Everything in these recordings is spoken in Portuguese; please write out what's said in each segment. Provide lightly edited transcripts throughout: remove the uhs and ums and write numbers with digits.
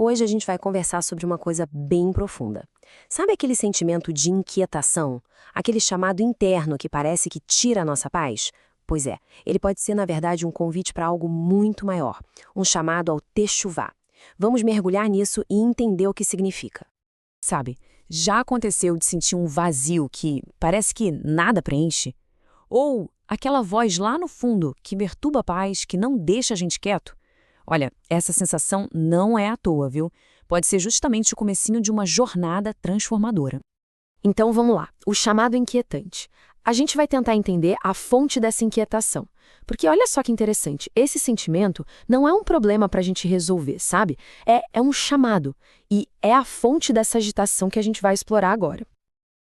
Hoje a gente vai conversar sobre uma coisa bem profunda. Sabe aquele sentimento de inquietação? Aquele chamado interno que parece que tira a nossa paz? Pois é, ele pode ser, na verdade, um convite para algo muito maior, um chamado ao techuvá. Vamos mergulhar nisso e entender o que significa. Sabe, já aconteceu de sentir um vazio que parece que nada preenche? Ou aquela voz lá no fundo que perturba a paz, que não deixa a gente quieto? Olha, essa sensação não é à toa, viu? Pode ser justamente o comecinho de uma jornada transformadora. Então vamos lá, o chamado inquietante. A gente vai tentar entender a fonte dessa inquietação. Porque olha só que interessante, esse sentimento não é um problema para a gente resolver, sabe? É um chamado. E é a fonte dessa agitação que a gente vai explorar agora.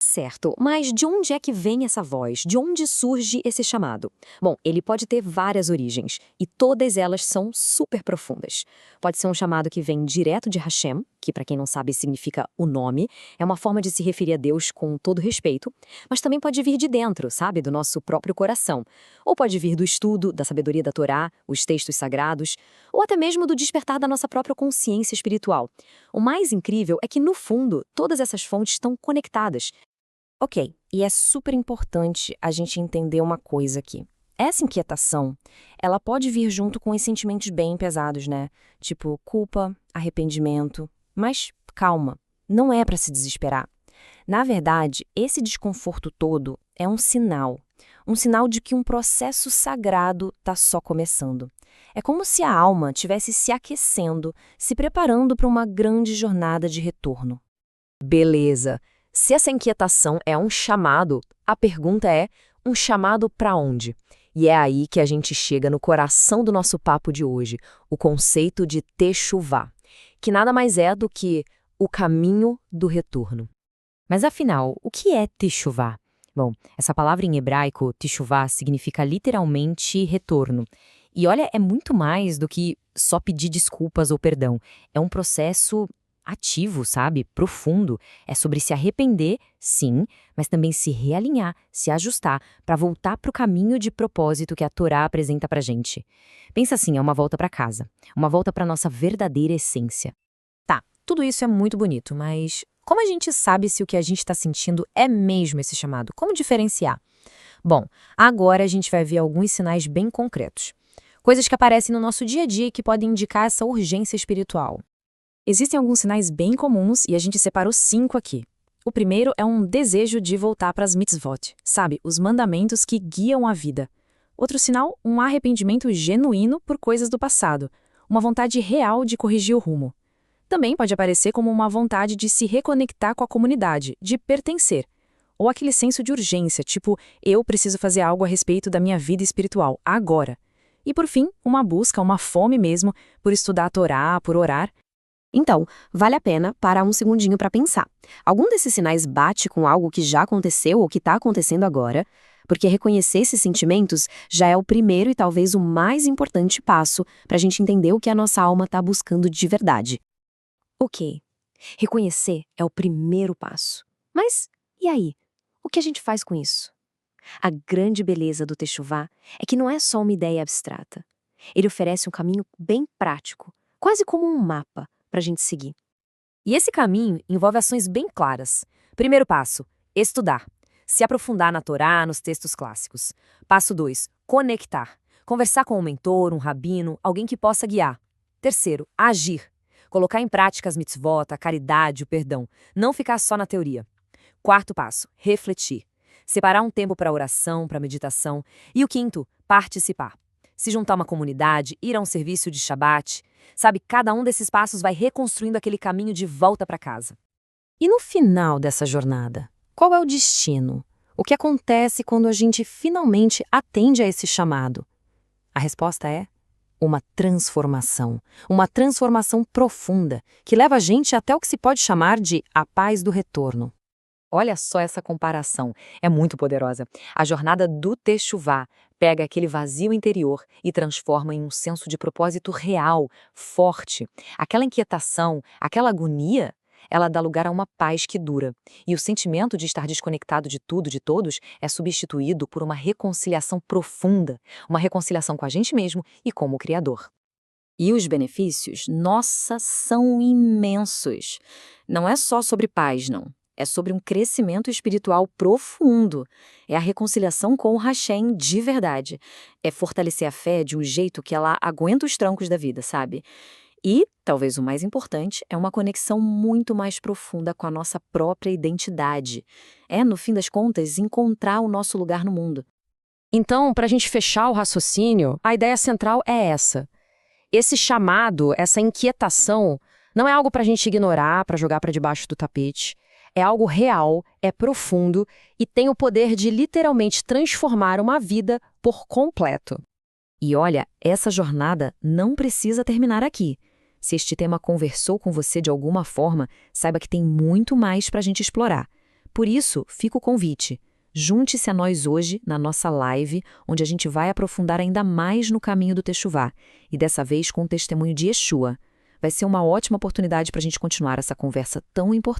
Certo, mas de onde é que vem essa voz? De onde surge esse chamado? Bom, ele pode ter várias origens, e todas elas são super profundas. Pode ser um chamado que vem direto de Hashem, que para quem não sabe significa o nome, é uma forma de se referir a Deus com todo respeito, mas também pode vir de dentro, sabe, do nosso próprio coração. Ou pode vir do estudo, da sabedoria da Torá, os textos sagrados, ou até mesmo do despertar da nossa própria consciência espiritual. O mais incrível é que, no fundo, todas essas fontes estão conectadas. Ok, e é super importante a gente entender uma coisa aqui. Essa inquietação, ela pode vir junto com os sentimentos bem pesados, né? Tipo culpa, arrependimento. Mas calma, não é para se desesperar. Na verdade, esse desconforto todo é um sinal de que um processo sagrado está só começando. É como se a alma estivesse se aquecendo, se preparando para uma grande jornada de retorno. Beleza. Se essa inquietação é um chamado, a pergunta é: um chamado para onde? E é aí que a gente chega no coração do nosso papo de hoje, o conceito de techuvá, que nada mais é do que o caminho do retorno. Mas afinal, o que é techuvá? Bom, essa palavra em hebraico, techuvá, significa literalmente retorno. E olha, é muito mais do que só pedir desculpas ou perdão. É um processo ativo, sabe? Profundo. É sobre se arrepender, sim, mas também se realinhar, se ajustar, para voltar para o caminho de propósito que a Torá apresenta para gente. Pensa assim, é uma volta para casa, uma volta para nossa verdadeira essência. Tá, tudo isso é muito bonito, mas como a gente sabe se o que a gente está sentindo é mesmo esse chamado? Como diferenciar? Bom, agora a gente vai ver alguns sinais bem concretos. Coisas que aparecem no nosso dia a dia e que podem indicar essa urgência espiritual. Existem alguns sinais bem comuns e a gente separou 5 aqui. O primeiro é um desejo de voltar para as mitzvot, sabe, os mandamentos que guiam a vida. Outro sinal, um arrependimento genuíno por coisas do passado, uma vontade real de corrigir o rumo. Também pode aparecer como uma vontade de se reconectar com a comunidade, de pertencer. Ou aquele senso de urgência, tipo, eu preciso fazer algo a respeito da minha vida espiritual, agora. E por fim, uma busca, uma fome mesmo, por estudar a Torá, por orar. Então, vale a pena parar um segundinho para pensar. Algum desses sinais bate com algo que já aconteceu ou que está acontecendo agora? Porque reconhecer esses sentimentos já é o primeiro e talvez o mais importante passo para a gente entender o que a nossa alma está buscando de verdade. Ok, reconhecer é o primeiro passo. Mas e aí? O que a gente faz com isso? A grande beleza do techuvá é que não é só uma ideia abstrata. Ele oferece um caminho bem prático, quase como um mapa para a gente seguir. E esse caminho envolve ações bem claras. Primeiro passo, estudar. Se aprofundar na Torá, nos textos clássicos. Passo 2, conectar. Conversar com um mentor, um rabino, alguém que possa guiar. Terceiro, agir. Colocar em prática as mitzvot, a caridade, o perdão. Não ficar só na teoria. Quarto passo, refletir. Separar um tempo para oração, para meditação. E o quinto, participar. Se juntar a uma comunidade, ir a um serviço de Shabat. Sabe, cada um desses passos vai reconstruindo aquele caminho de volta para casa. E no final dessa jornada, qual é o destino? O que acontece quando a gente finalmente atende a esse chamado? A resposta é uma transformação profunda, que leva a gente até o que se pode chamar de a paz do retorno. Olha só essa comparação, é muito poderosa. A jornada do techuvá pega aquele vazio interior e transforma em um senso de propósito real, forte. Aquela inquietação, aquela agonia, ela dá lugar a uma paz que dura. E o sentimento de estar desconectado de tudo, de todos, é substituído por uma reconciliação profunda, uma reconciliação com a gente mesmo e com o Criador. E os benefícios, nossa, são imensos. Não é só sobre paz, não. É sobre um crescimento espiritual profundo. É a reconciliação com o Hashem de verdade. É fortalecer a fé de um jeito que ela aguenta os trancos da vida, sabe? E, talvez o mais importante, é uma conexão muito mais profunda com a nossa própria identidade. É, no fim das contas, encontrar o nosso lugar no mundo. Então, para a gente fechar o raciocínio, a ideia central é essa. Esse chamado, essa inquietação, não é algo para a gente ignorar, para jogar para debaixo do tapete. É algo real, é profundo e tem o poder de literalmente transformar uma vida por completo. E olha, essa jornada não precisa terminar aqui. Se este tema conversou com você de alguma forma, saiba que tem muito mais para a gente explorar. Por isso, fica o convite. Junte-se a nós hoje na nossa live, onde a gente vai aprofundar ainda mais no caminho do Techuvá, e dessa vez com o testemunho de Yeshua. Vai ser uma ótima oportunidade para a gente continuar essa conversa tão importante.